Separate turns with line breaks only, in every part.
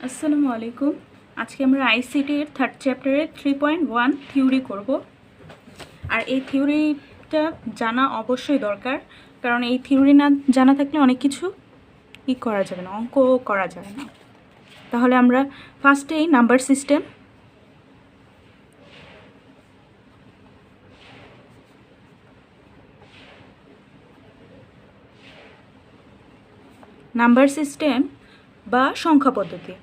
আসসালামু আলাইকুম। আজকে আমরা আইসিটির থার্ড চ্যাপ্টারের 3.1 থিওরি করব। আর এই থিওরিটা জানা অবশ্যই দরকার, কারণ এই থিওরি না জানা থাকলে অনেক কিছু করা যাবে না, অঙ্ক করা যাবে না। তাহলে আমরা ফার্স্টেই নাম্বার সিস্টেম, বা সংখ্যা পদ্ধতি,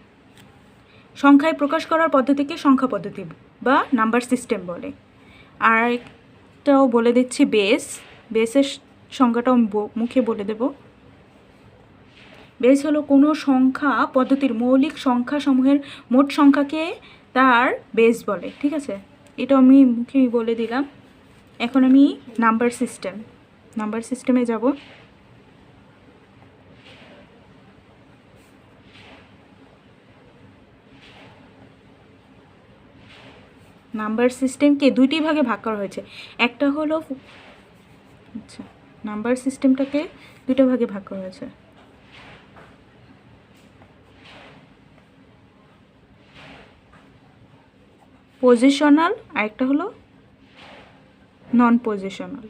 সংখ্যায় প্রকাশ করার পদ্ধতিকে সংখ্যা পদ্ধতি বা নাম্বার সিস্টেম বলে। আর একটাও বলে দিচ্ছি, বেসের সংখ্যাটাও মুখে বলে দেব। বেস হলো কোনো সংখ্যা পদ্ধতির মৌলিক সংখ্যাসমূহের মোট সংখ্যাকে তার বেস বলে। ঠিক আছে, এটা আমি মুখে বলে দিলাম। এখন আমি নাম্বার সিস্টেমে যাব। নাম্বার সিস্টেমকে দুইটি ভাগে ভাগ করা হয়েছে। একটা হলো নাম্বার সিস্টেমটাকে দুটো ভাগে ভাগ করা হয়েছে। পজিশনাল আর একটা হলো নন পজিশনাল।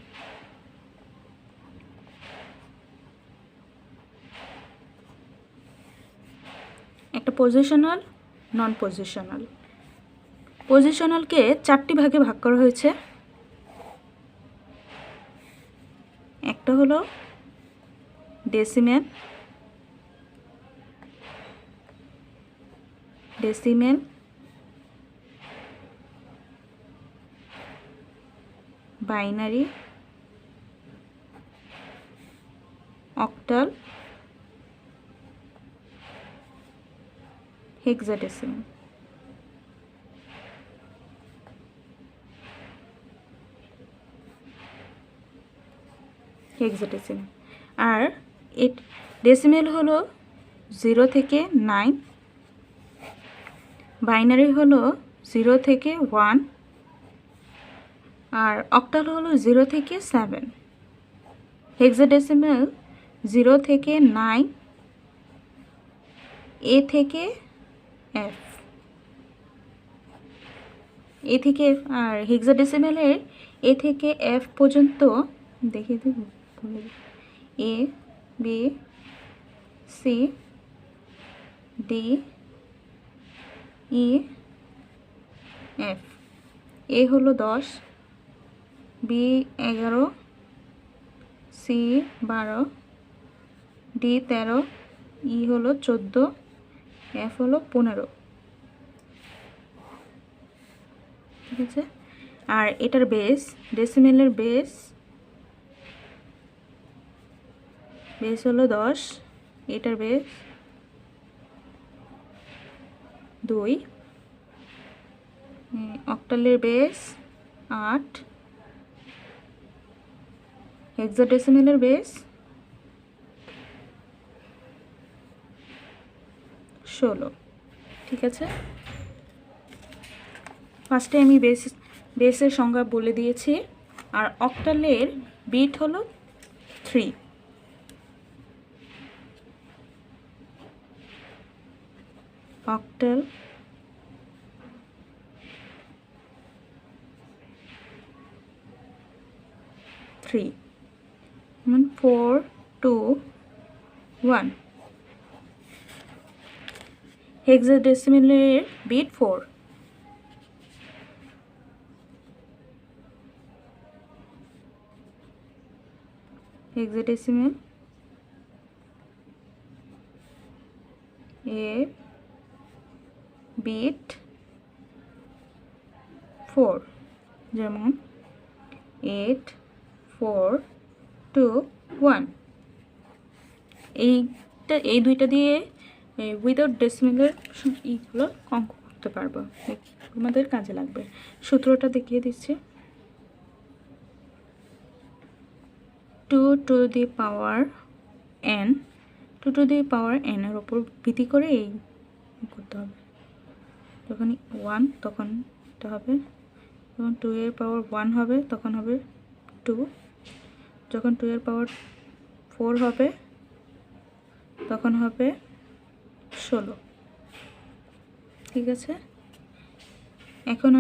একটা পজিশনাল, নন পজিশনাল। পজিশনালকে চারটি ভাগে ভাগ করা হয়েছে। একটা হলো ডেসিমেল, বাইনারি, অক্টাল, হেক্সাডেসিমেল। আর ডেসিমেল হলো 0 থেকে 9, বাইনারি হলো 0 থেকে 1, আর অক্টাল হলো 0 থেকে 7। হেক্সাডেসিমেল 0 থেকে 9, এ থেকে এফ, আর হেক্সাডেসিমেলের এ থেকে এফ পর্যন্ত দেখিয়ে দেব। এ, বি, সি, ডি, ই, এফ। এ হলো 10, বি 11, সি 12, ডি 13, ই হলো 14, এফ হলো 15। ঠিক আছে, আর এটার ডেসিমেলের বেস হলো 10, এটার বেস 2, অক্টালের বেস 8, হেক্সাডেসিমেলের বেস 16। ঠিক আছে, ফার্স্টে আমি বেসের সংখ্যা বলে দিয়েছি। আর অক্টালের বিট হলো 3। অক্টাল 3, 4, 2, 1। হেক্সাডেসিমেলের বিট 4। হেক্সাডেসিমেল এ বিট 4, যেমন 8, 4, 2, 1। এই দুইটা দিয়ে উইদাউট ডেসিমেলের এইগুলো অঙ্ক করতে পারবো, আমাদের কাজে লাগবে। সূত্রটা দেখিয়ে দিচ্ছি। 2 to the power n, 2 to the power n এর ওপর ভিত্তি করে এই করতে হবে। যখন 1 তখন এটা হবে, যখন 2 এর পাওয়ার 1 হবে তখন হবে 2, যখন 2 এর পাওয়ার 4 হবে তখন হবে 16। ঠিক আছে, এখন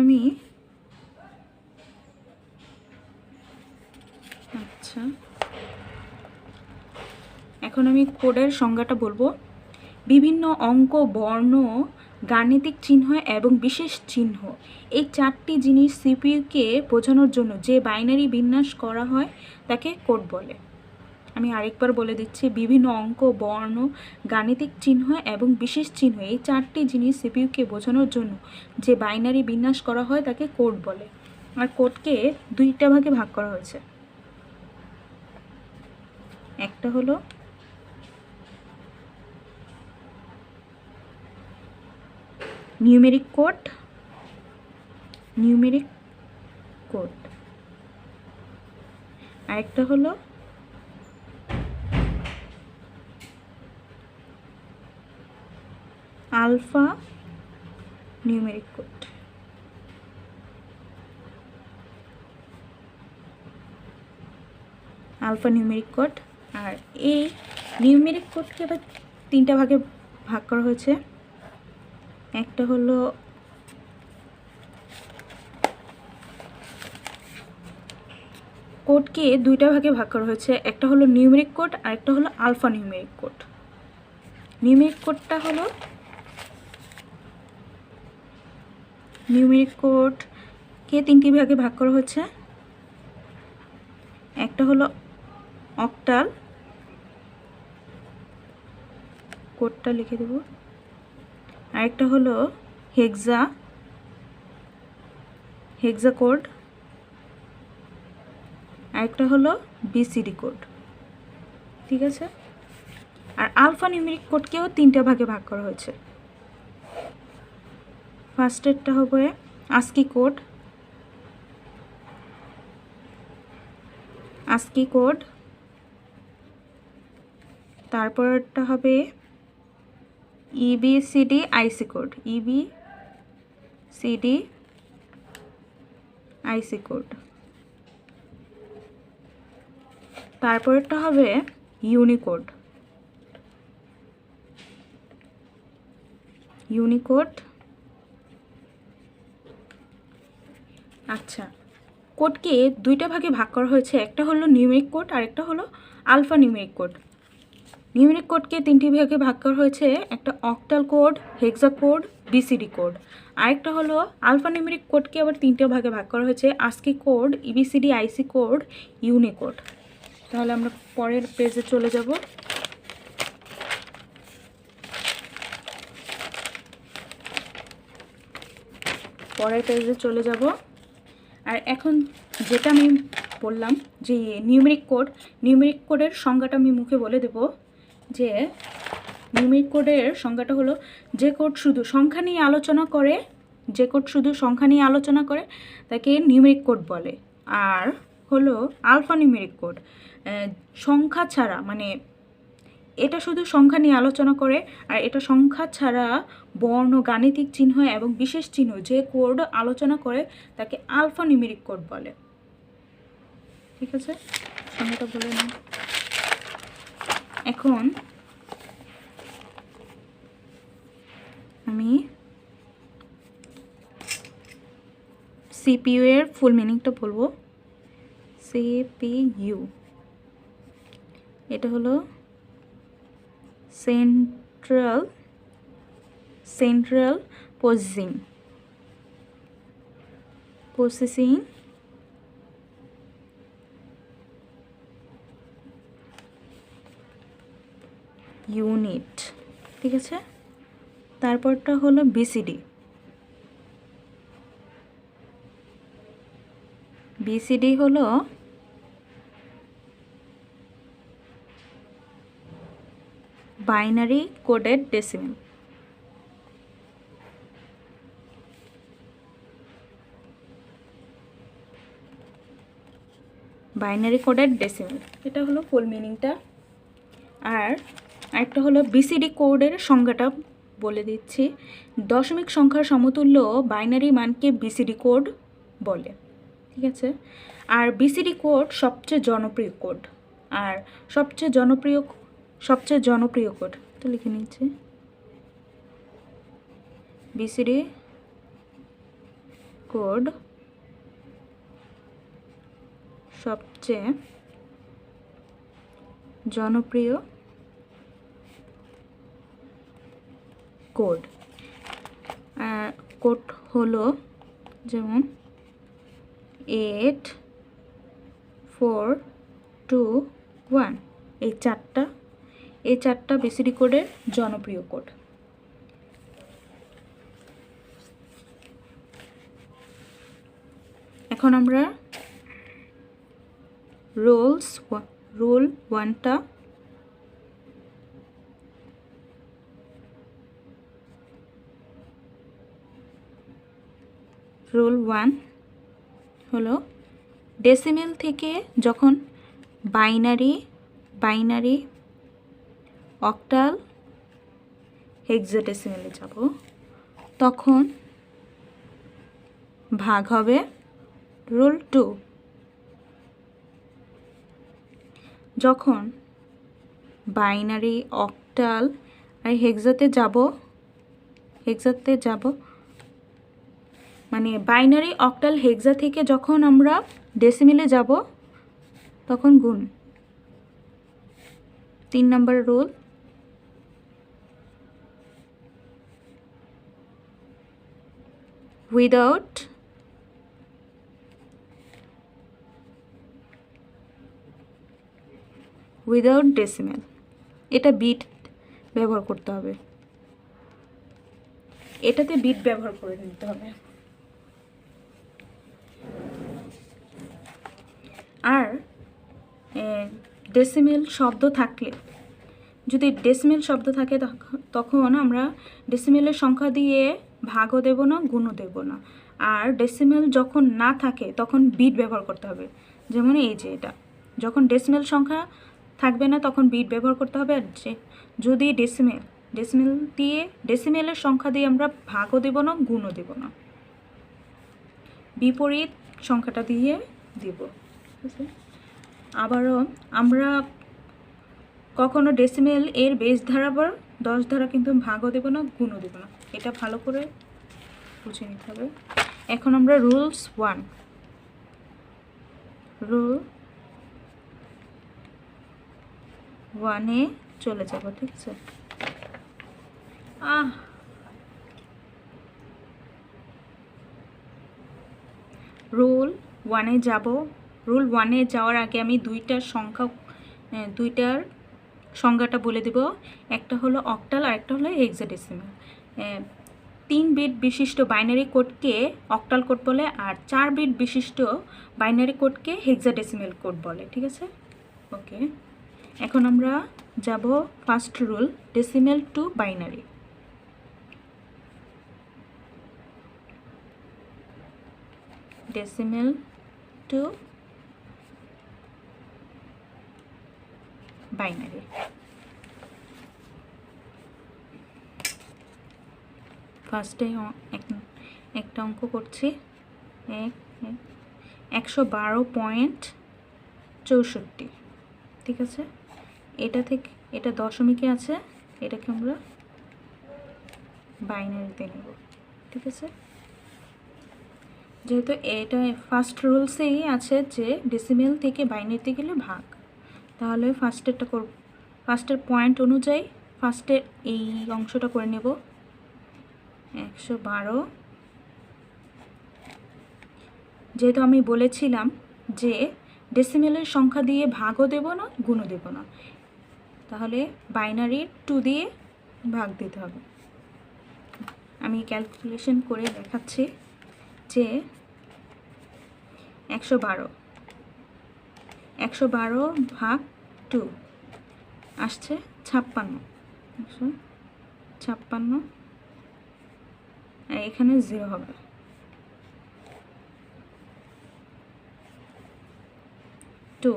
আমি কোডের সংজ্ঞাটা বলবো। বিভিন্ন অঙ্ক, বর্ণ, গাণিতিক চিহ্ন এবং বিশেষ চিহ্ন, এই 4টি জিনিস সিপিইউকে বোঝানোর জন্য যে বাইনারি বিন্যাস করা হয় তাকে কোড বলে। আমি আরেকবার বলে দিচ্ছি, বিভিন্ন অঙ্ক, বর্ণ, গাণিতিক চিহ্ন এবং বিশেষ চিহ্ন, এই 4টি জিনিস সিপিইউকে বোঝানোর জন্য যে বাইনারি বিন্যাস করা হয় তাকে কোড বলে। আর কোডকে 2টা ভাগে ভাগ করা হয়েছে। একটা হলো নিউমেরিক কোড, আরেকটা হলো আলফা নিউমেরিক কোড। আর এই নিউমেরিক কোডকে আবার 3টা ভাগে ভাগ করা হয়েছে। একটা হলো কোডকে 2টা ভাগে ভাগ করা হয়েছে, একটা হলো নিউমেরিক কোড আর একটা হলো আলফা নিউমেরিক কোড। নিউমেরিক কোডকে 3টি ভাগে ভাগ করা হয়েছে। একটা হলো অক্টাল, কোডটা লিখে দেব। আরেকটা হলো হেক্সা কোড, আরেকটা হলো বিসিডি কোড। ঠিক আছে, আর আলফা নিউমেরিক কোডকেও 3টা ভাগে ভাগ করা হয়েছে। ফার্স্টেরটা হবে আস্কি কোড, তারপরটা হবে EBCD IC কোড, তারপরটা হবে ইউনিকোড। আচ্ছা, কোডকে 2টা ভাগে ভাগ করা হয়েছে, একটা হলো নিউমেরিক কোড আর একটা হলো আলফা নিউমেরিক কোড। নিউমেরিক কোডকে 3টি ভাগে ভাগ করা হয়েছে, একটা অক্টাল কোড, হেক্সা কোড, বিসিডি কোড। আরেকটা হলো আলফা নিউমেরিক কোডকে আবার 3টে ভাগে ভাগ করা হয়েছে, ASCII code, EBCD IC code, Unicode. তাহলে আমরা পরের পেজে চলে যাব। আর এখন যেটা আমি বললাম যে নিউমেরিক কোডের সংজ্ঞাটা আমি মুখে বলে দেব। যে নিউমেরিক কোডের সংজ্ঞাটা হলো যে কোড শুধু সংখ্যা নিয়ে আলোচনা করে তাকে নিউমেরিক কোড বলে। আর হলো আলফা নিউমেরিক কোড, সংখ্যা ছাড়া, মানে এটা শুধু সংখ্যা নিয়ে আলোচনা করে, আর এটা সংখ্যা ছাড়া বর্ণ, গাণিতিক চিহ্ন এবং বিশেষ চিহ্ন যে কোড আলোচনা করে তাকে আলফা নিউমেরিক কোড বলে। ঠিক আছে, সংজ্ঞাটা বলে নিই। এখন আমি সিপিইউ এর ফুল মিনিংটা বলবো। সিপিইউ এটা হলো সেন্ট্রাল প্রসেসিং ইউনিট। ঠিক আছে, তারপরটা হলো বিসিডি হলো বাইনারি কোডেড ডেসিমেল। এটা হলো ফুল মিনিংটা। আর একটা হলো বিসিডি কোডের সংজ্ঞাটা বলে দিচ্ছি। দশমিক সংখ্যার সমতুল্য বাইনারি মানকে বিসিডি কোড বলে। ঠিক আছে, আর বিসিডি কোড সবচেয়ে জনপ্রিয় কোড, তো লিখে নিচ্ছি। বিসিডি কোড সবচেয়ে জনপ্রিয় কোড। কোড হলো যেমন 8 4 2 1, এই চারটা বিসিডি কোডের জনপ্রিয় কোড। এখন আমরা রুল 1টা রুল 1 হলো ডেসিমেল থেকে যখন বাইনারি অক্টাল হেক্সাডেসিমেলে যাব তখন ভাগ হবে রুল 2। যখন বাইনারি অক্টাল আর হেক্সাতে যাব মানে বাইনারি অক্টাল হেক্সা থেকে যখন আমরা ডেসিমেলে যাব তখন গুণ। 3 নম্বর রুল উইদাউট ডেসিমেল, এটা বিট ব্যবহার করতে হবে, এটাতে বিট ব্যবহার করে নিতে হবে। আর ডেসিমেল শব্দ থাকলে, যদি ডেসিমেল শব্দ থাকে তখন আমরা ডেসিমেলের সংখ্যা দিয়ে ভাগও দেব না, গুণও দেব না। আর ডেসিমেল যখন না থাকে তখন বিট ব্যবহার করতে হবে। যেমন এই যে এটা, যখন ডেসিমেল সংখ্যা থাকবে না তখন বিট ব্যবহার করতে হবে। আর যদি ডেসিমেলের সংখ্যা দিয়ে আমরা ভাগও দেব না, গুণও দেব না, বিপরীত সংখ্যাটা দিয়ে দেব। আবারও আমরা কখনো ডেসিমেল এর বেস ধারা বা 10 ধারা কিন্তু ভাগও দেব না, গুণও দেব না, এটা ভালো করে বুঝে নিতে হবে। এখন আমরা রুল 1-এ চলে যাব, ঠিক আছে? রুল 1-এ যাব। রুল 1-এ যাওয়ার আগে আমি দুইটার সংজ্ঞাটা বলে দেব। একটা হলো অক্টাল আর একটা হলো হেক্সাডেসিমেল। 3 বিট বিশিষ্ট বাইনারি কোডকে অক্টাল কোড বলে, আর 4 বিট বিশিষ্ট বাইনারি কোডকে হেক্সাডেসিমেল কোড বলে, ঠিক আছে? ওকে, এখন আমরা যাব first rule, decimal two binary. Decimal two binary. ফার্স্টে একটা অঙ্ক করছি, 112.64, ঠিক আছে? এটা থেকে এটা দশমিকে আছে, এটাকে আমরা বাইনারিতে নেব, ঠিক আছে? যেহেতু এটা ফার্স্ট রুলসেই আছে যে ডেসিমেল থেকে বাইনারিতে গেলে ভাগ, তাহলে ফার্স্টের পয়েন্ট অনুযায়ী ফার্স্টের এই অংশটা করে নেব। 112, যেহেতু আমি বলেছিলাম যে ডেসিমেলের সংখ্যা দিয়ে ভাগও দেব না, গুণও দেব না, তাহলে বাইনারি 2 দিয়ে ভাগ দিতে হবে। আমি ক্যালকুলেশন করে দেখাচ্ছি যে 112 ভাগ 2 আসছে 56, 156, এখানে 0 হবে। তো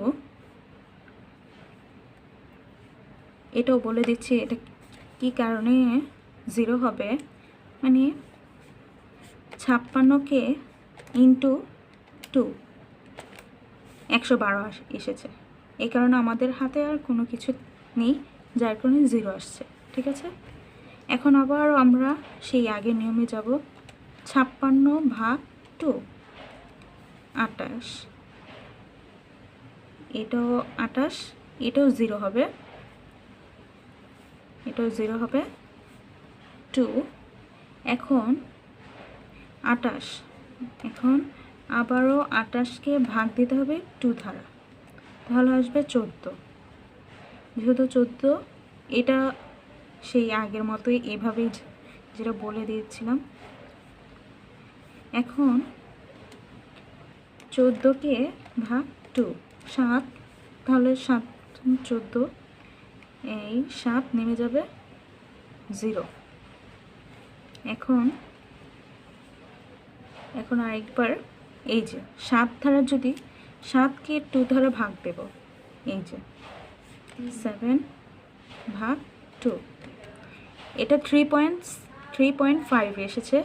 এটাও বলে দিচ্ছি এটা কি কারণে 0 হবে, মানে 56কে ইন্টু 2 112 এসেছে, এই কারণে আমাদের হাতে আর কোনো কিছু নেই, যার কারণে 0 আসছে, ঠিক আছে? এখন আবার আমরা সেই আগের নিয়মে যাব। 56 ভাগ 2 28, এটাও 28, এটাও 0 হবে, এটাও 0 হবে 2। এখন 28, এখন আবারও 28কে ভাগ দিতে হবে 2 দ্বারা, তাহলে আসবে 14। যেহেতু 14, এটা সেই আগের মতোই এভাবেই যেটা বলে দিয়েছিলাম। এখন 14কে ভাগ 2 7, তাহলে 7 14, এই 7 নেমে যাবে 0। এখন আরেকবার এই যে 7 দ্বারা যদি 7কে 2 দ্বারা ভাগ দেব, এই যে 7 ভাগ 2, এটা 3.5 এসেছে,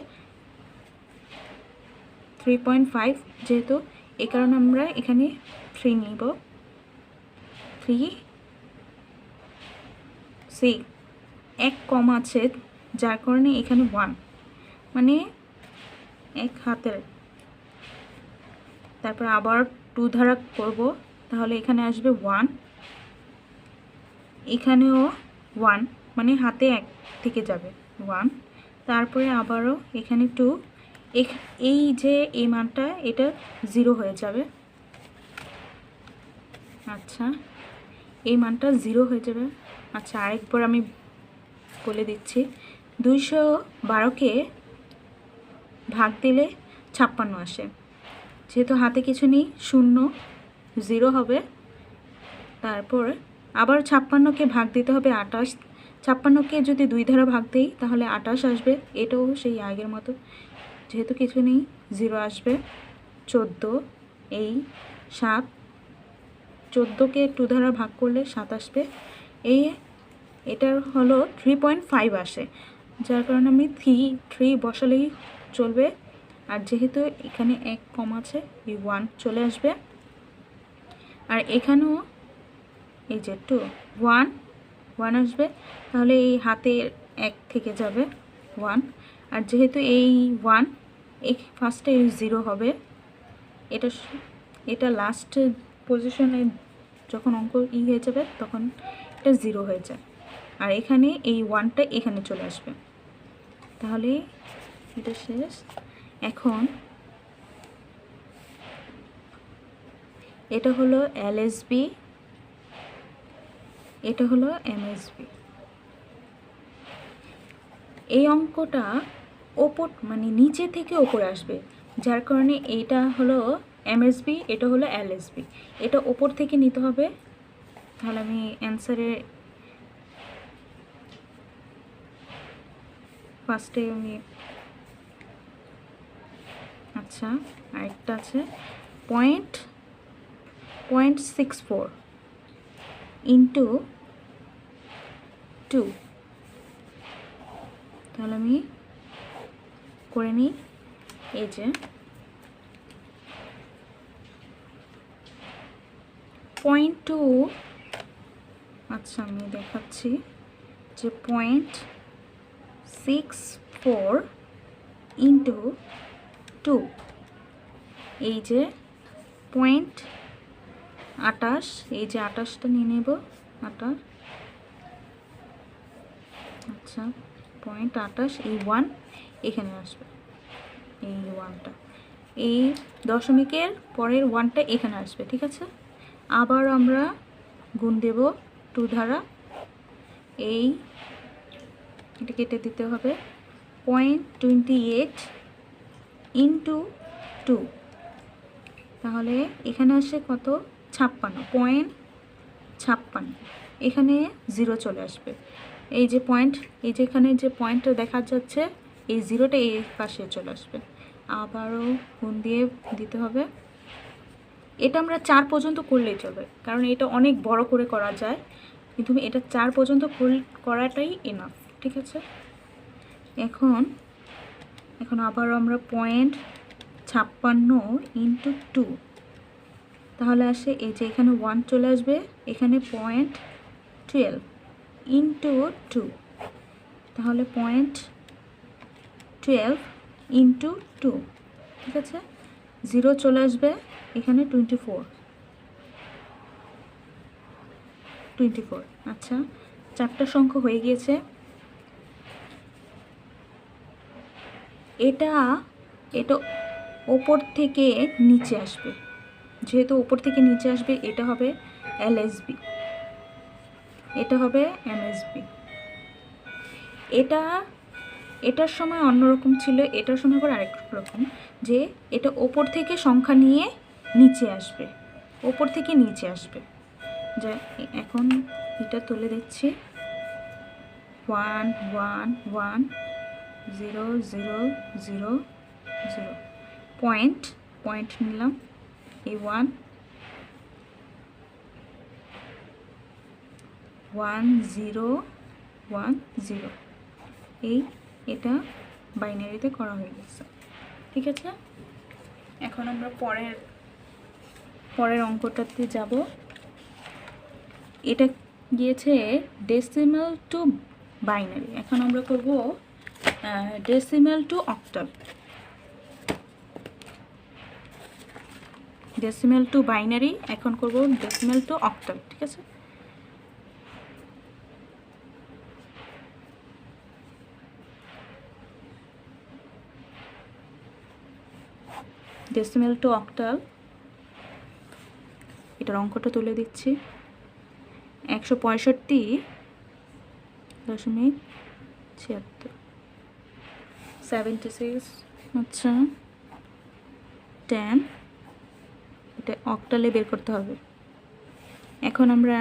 3.5, যেহেতু এই কারণে আমরা এখানে 3 নিব। 3 6 এক কম আছে, যার কারণে এখানে 1, মানে এক হাতের। তারপর আবার 2 দ্বারা করব, তাহলে এখানে আসবে 1, এখানেও 1, মানে হাতে এক থেকে যাবে 1। তারপরে আবারও এখানে 2, এই যে এই মানটা এটা 0 হয়ে যাবে। আচ্ছা, এই মানটা 0 হয়ে যাবে। আচ্ছা, আরেকবার আমি বলে দিচ্ছি। 212কে ভাগ দিলে 56 আসে, যেহেতু হাতে কিছু নেই, 0 0 হবে। তারপর আবার 56কে ভাগ দিতে হবে 28, 56কে যদি 2 দ্বারা ভাগ দিই তাহলে 28 আসবে, এটাও সেই আগের মতো, যেহেতু কিছু নেই 0 আসবে। 14, এই 7, 14কে 2 দ্বারা ভাগ করলে 7 আসবে। এটার হলো 3.5 আসে, যার কারণে আমি 3 বসালেই চলবে। আর যেহেতু এখানে এক কম আছে, এই 1 চলে আসবে। আর এখানেও এই যে 2, 1 আসবে, তাহলে এই হাতে এক থেকে যাবে 1। আর যেহেতু এই 1, এই ফার্স্টে 0 হবে, এটা লাস্ট পজিশনে যখন অঙ্ক হয়ে যাবে তখন এটা 0 হয়ে যায়। আর এখানে এই 1টা এখানে চলে আসবে, তাহলে এটা শেষ। এখন এটা হলো এলএসবি, এটা হলো এমএসবি। এই অঙ্কটা ওপর মানে নিচে থেকে ওপরে আসবে, যার কারণে এইটা হলো এমএসবি, এটা হলো এলএসবি। এটা ওপর থেকে নিতে হবে, তাহলে আমি অ্যান্সারে ফার্স্টে আমি, আচ্ছা আরেকটা আছে 0.64 ইন্টু 2, তাহলে আমি করে নিই। এই যে 0.2, আচ্ছা আমি দেখাচ্ছি যে 0.64 ইন্টু 2, এই যে 0.28, এই যে 28টা নিয়ে নেব, 28, আচ্ছা 0.28, এই 1 এখানে আসবে, এই 1টা, এই দশমিকের পরের 1টা এখানে আসবে, ঠিক আছে। আবার আমরা গুণ দেব 2 দ্বারা, এটা কেটে দিতে হবে। 0.28 ইন্টু 2, তাহলে এখানে আসে কত, 56, 0.56, এখানে 0 চলে আসবে। এই যে পয়েন্ট, এই যে এখানে যে পয়েন্টটা দেখা যাচ্ছে, এই 0টা এই পাশে চলে আসবে। আবারও গুণ দিয়ে দিতে হবে। এটা আমরা 4 পর্যন্ত করলেই চলবে, কারণ এটা অনেক বড় করে করা যায়, কিন্তু এটা 4 পর্যন্ত করাটাই এনাফ, ঠিক আছে। এখন আবারও আমরা 0.56 ইন্টু 2, তাহলে আসে এই যে এখানে 1 চলে আসবে, এখানে 0.12 ইন্টু 2, তাহলে 0.12 ইন্টু 2, ঠিক আছে, 0 চলে আসবে এখানে 24। আচ্ছা, 4টা সংখ্যা হয়ে গিয়েছে। এটা ওপর থেকে নিচে আসবে, যেহেতু ওপর থেকে নিচে আসবে এটা হবে এলএসবি, এটা হবে এমএসবি। এটার সময় অন্যরকম ছিল, এটার সময় আবার আরেক রকম, যে এটা ওপর থেকে সংখ্যা নিয়ে নিচে আসবে, ওপর থেকে নিচে আসবে। যা এখন এটা তুলে দিচ্ছি, 1 1 1 0 0 0 0, পয়েন্ট নিলাম, এই 1 1 0 1 0, এটা বাইনারিতে করা হয়ে গেছে, ঠিক আছে। এখন আমরা পরের অঙ্কটাতে যাব। এটা গিয়েছে ডেসিমাল টু বাইনারি, এখন আমরা করব decimal two octal. Decimal two binary, এখন করব ডেসিমাল টু অক্টাল, ঠিক আছে। ডেসিমাল টু অক্টাল, এটার অঙ্কটা তুলে দিচ্ছি। 165.76, 76, আচ্ছা 10, এটা অক্টালে বের করতে হবে। এখন আমরা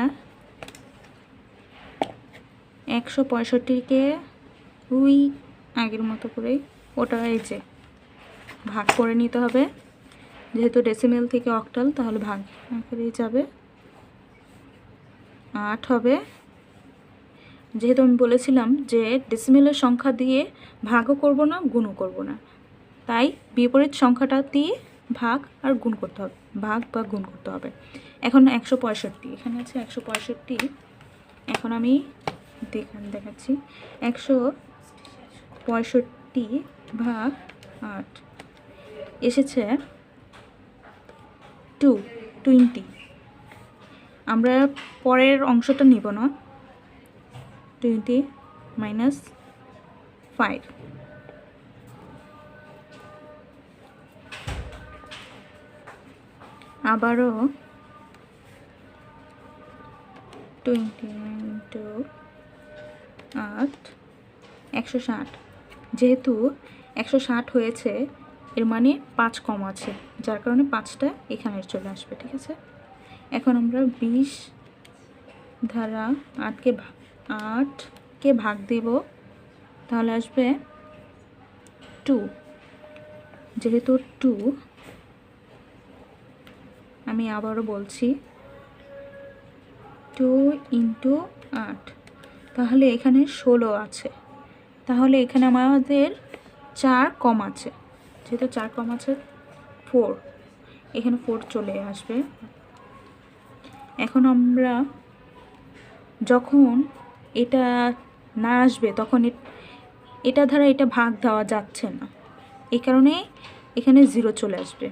165কে ওই আগের মতো করে ওটা এই যে ভাগ করে নিতে হবে, যেহেতু ডেসিমেল থেকে অক্টাল, তাহলে ভাগ আকারেই যাবে, 8 হবে। যেহেতু আমি বলেছিলাম যে ডেসিমেলের সংখ্যা দিয়ে ভাগও করব না, গুণও করব না, তাই বিপরীত সংখ্যাটা দিয়ে ভাগ আর গুণ করতে হবে, ভাগ বা গুণ করতে হবে। এখন 165, এখানে আছে 165, এখন আমি দেখাচ্ছি, 165 ভাগ 8 এসেছে 20। আমরা পরের অংশটা নিব না, 20 মাইনাস 5, আবারও 20 ইন্টু 8, 160। যেহেতু 160 হয়েছে, এর মানে 5 কম আছে, যার কারণে 5টা এখানে চলে আসবে, ঠিক আছে। এখন আমরা 20 দ্বারা 8কে ভাগ দেব, তাহলে আসবে 2। যেহেতু 2, আমি আবারও বলছি 2 ইন্টু 8, তাহলে এখানে 16 আছে, তাহলে এখানে আমাদের 4 কম আছে, যেহেতু 4 কম আছে 4, এখানে 4 চলে আসবে। এখন আমরা যখন এটা না আসবে, তখন এটা দ্বারা এটা ভাগ দেওয়া যাচ্ছে না, এই কারণে এখানে 0 চলে আসবে।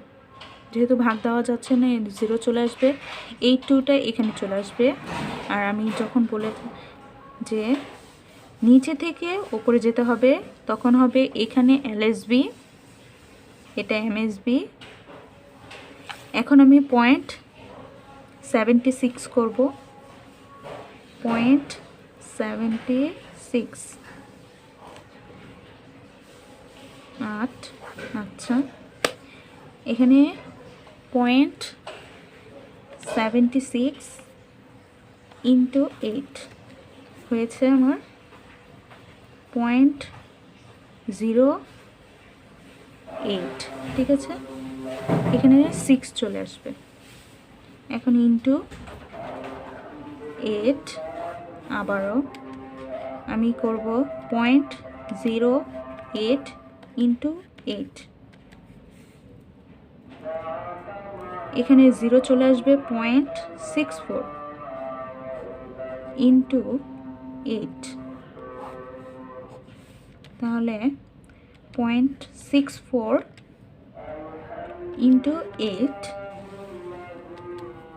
যেহেতু ভাগ দেওয়া যাচ্ছে না, 0 চলে আসবে, এই 2টা এখানে চলে আসবে। আর আমি যখন বলে যে নিচে থেকে উপরে যেতে হবে, তখন হবে এখানে এলএসবি, এটা এমএসবি। এখন আমি 0.76 করব, 0.76, 8, আচ্ছা এখানে 0.76 ইন্টু 8 হয়েছে আমার 0.08, ঠিক আছে। এখানে 6 চলে আসবে, এখন ইন্টু 8, আবারও আমি করব 0.08 ইন্টু 8, এখানে 0 চলে আসবে, 0.64 ইন্টু 8, তাহলে 0.64 ইন্টু 8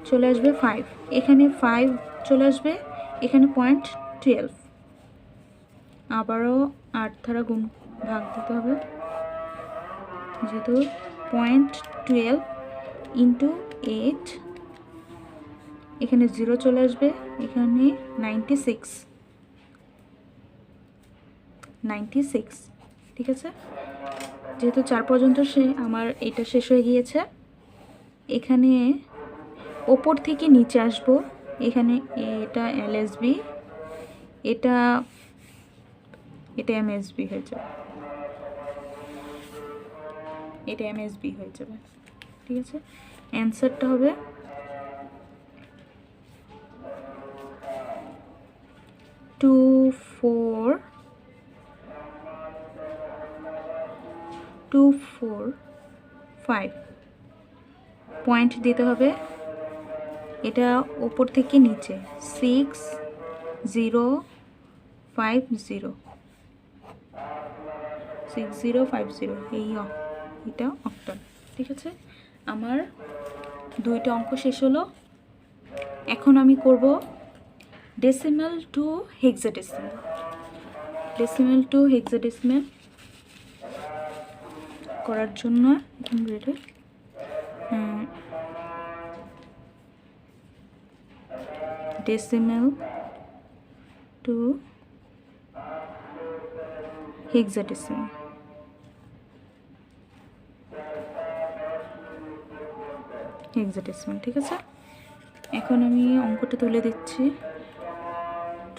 চলে আসবে 5, এখানে 5 চলে আসবে, এখানে 0.12, আবারও 8 দ্বারা গুণ ভাগ দিতে হবে, যেহেতু 0.12 ইন্টু 8, এখানে 0 চলে আসবে, এখানে 96, ঠিক আছে। যেহেতু 4 পর্যন্ত আমার এটা শেষ হয়ে গিয়েছে, এখানে ওপর থেকে নিচে আসব, এখানে এটা এলএসবি, এটা এমএসবি হয়ে যাবে, এটা এমএসবি হয়ে যাবে, ঠিক আছে। অ্যান্সারটা হবে 245 পয়েন্ট দিতে হবে, এটা উপর থেকে নিচে 6050 এটা অক্টাল, ঠিক আছে। আমার 2টা অঙ্ক শেষ হলো। এখন আমি করব ডেসিমাল টু হেক্সাডেসিমাল করার জন্য ডেসিমাল টু হেক্সাডেসিমাল, ঠিক আছে। এখন আমি অঙ্কটা তুলে দিচ্ছি,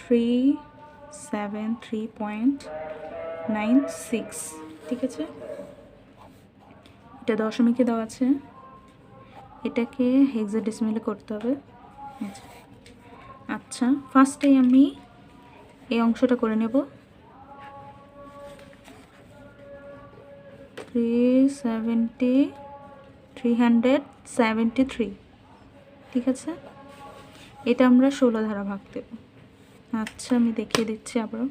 373.96, ঠিক আছে। এটা দশমিকে দেওয়া আছে, এটাকে হেক্সাডেসিমালে করতে হবে। আচ্ছা, ফার্স্টেই আমি এই অংশটা করে নেব, 373, ঠিক আছে। এটা আমরা 16 ধারা ভাগ দেব। আচ্ছা, আমি দেখিয়ে দিচ্ছি আবার,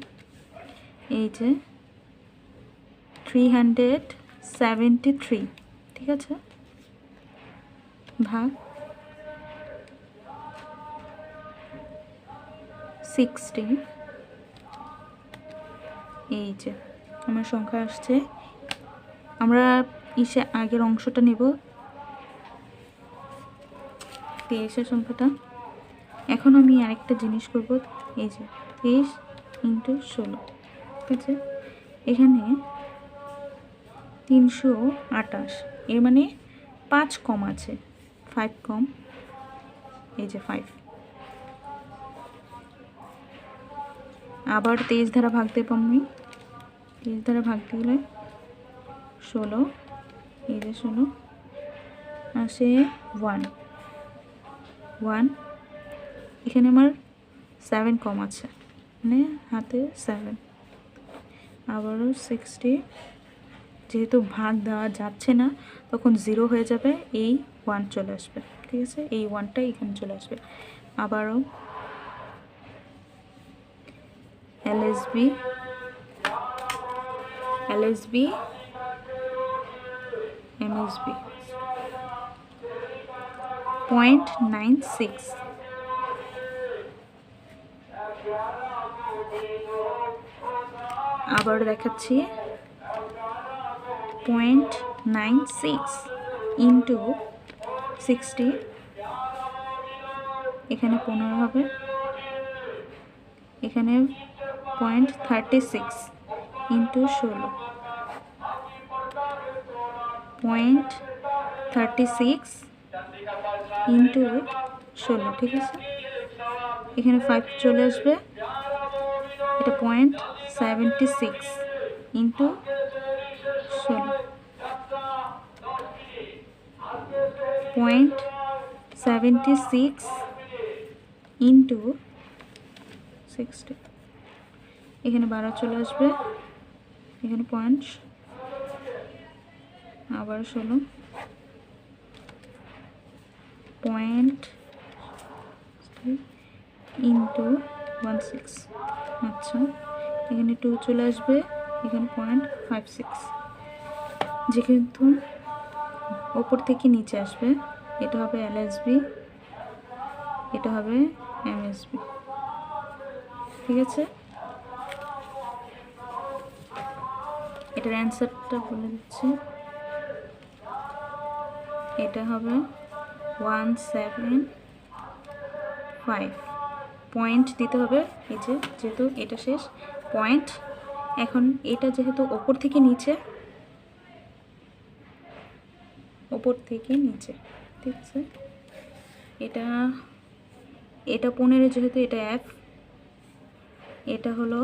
এই যে 373, ঠিক আছে, ভাগ 60, এই যে আমার সংখ্যা আসছে। আমরা আগের অংশটা নেব, 23-এর সংখ্যাটা। এখন আমি আরেকটা জিনিস করব, এই যে 23 ইন্টু 16, ঠিক আছে। এখানে 328, এর মানে 5 কম আছে, 5 কম, এই যে 5। আবার 23 দ্বারা ভাগ দেব আমি, 23 দ্বারা ভাগ দিলে 16, এই যে 16 আসে 1, এখানে আমার 7 কম আছে, মানে হাতে 7। আবারও 60, যেহেতু ভাগ দেওয়া যাচ্ছে না তখন 0 হয়ে যাবে, এই 1 চলে আসবে, ঠিক আছে, এই 1টা এখানে চলে আসবে। আবারও এলএসবি 0.96, আবার দেখাচ্ছি 0.96 ইন্টু 60, এখানে 15 হবে, এখানে 0.36 ইন্টু 16, 0.36 ইন্টু 16, ঠিক আছে। এখানে 5 চলে আসবে, এটা 0.76 ইন্টু 16, 0.76 ইন্টু 60, এখানে 12 চলে আসবে, এখানে পয়েন্ট, আবার 16, 0.16 ইন্টু 16, আচ্ছা, এখানে 2 চলে আসবে, এখানে 0.56, যেহেতু ওপর থেকে নিচে আসবে এটা হবে এলএসবি, এটা হবে এমএসবি। ঠিক আছে, এটার অ্যান্সারটা বলে দিচ্ছি। এটা হবে 175 পয়েন্ট দিতে হবে। এই যে যেহেতু এটা শেষ পয়েন্ট, এখন এটা যেহেতু ওপর থেকে নিচে, ওপর থেকে নিচে, ঠিক আছে। এটা 15 যেহেতু এটা এফ, এটা হলো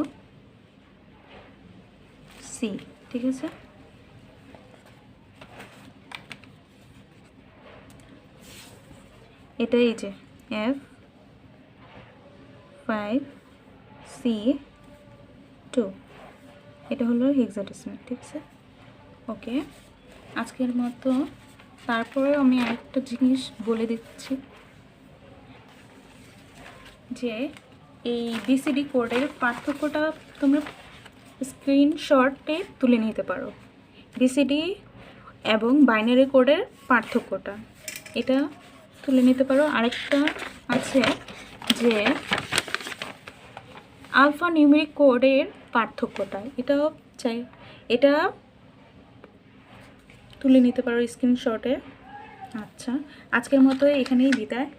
সি। ঠিক আছে, এটা এই যে F5C2, এটা হলো হেক্সাডেসিমাল। ঠিক আছে, ওকে। আজকের মতো তারপরে আমি আরেকটা জিনিস বলে দিচ্ছি যে এই বিসিডি কোডের পার্থক্যটা তোমরা স্ক্রিনশটে তুলে নিতে পারো। বিসিডি এবং বাইনারি কোডের পার্থক্যটা এটা তুলে নিতে পারো। আরেকটা আছে যে আলফা নিউমেরিক কোডের পার্থক্যটা, এটাও চাই, এটা তুলে নিতে পারো স্ক্রিনশটে। আচ্ছা, আজকের মতো এখানেই বিদায়।